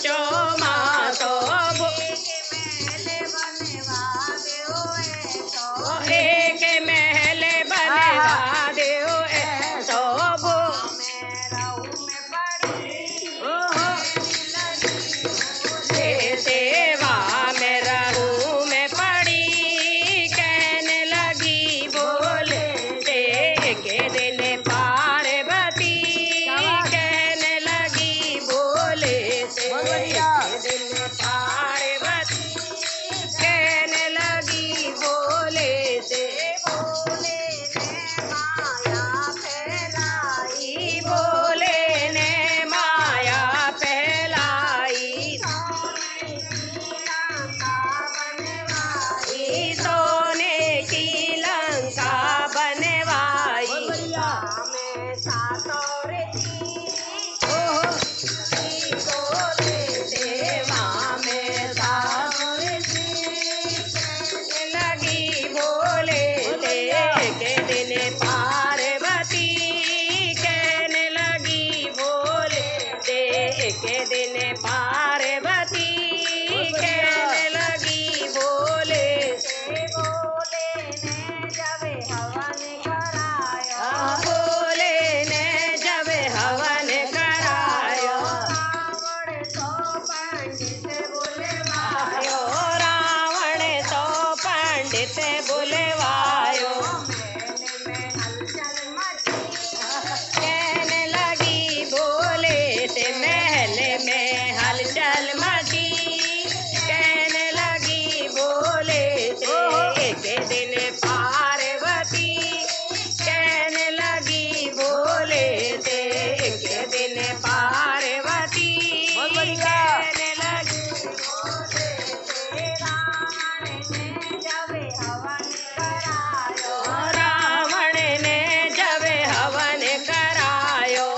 पांचो मासो एक महल बनवा दो ऐसो सेवा में रहूं मैं पड़ी कहने लगी बोले के दिन पार्वती कहने लगी बोले दिन पार्वती कहने लगी बोले से बोले ने माया फैलाई सोने की लंका बनवाई लगी बोले के दिन पार्वती कहने लगी बोले के दिन पार्वती कहने लगी बोले बोले ने जब हवन करायो रावण तो पंडित बुलवायो कहने लगी बोले से महल में हलचल मची कहने लगी बोले से एक दिन पार्वती कहने लगी बोले से एक दिन पार्वती कहने लगी रावण ने जब हवन करायो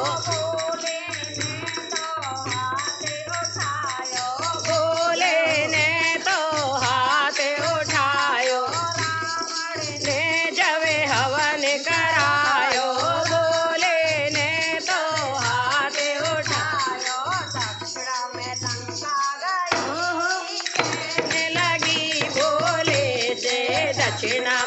बोले ने तो हाथ उठायो ने जब हवन करायो बोले ने तो हाथ उठायो कहने लगी बोले से दक्षिणा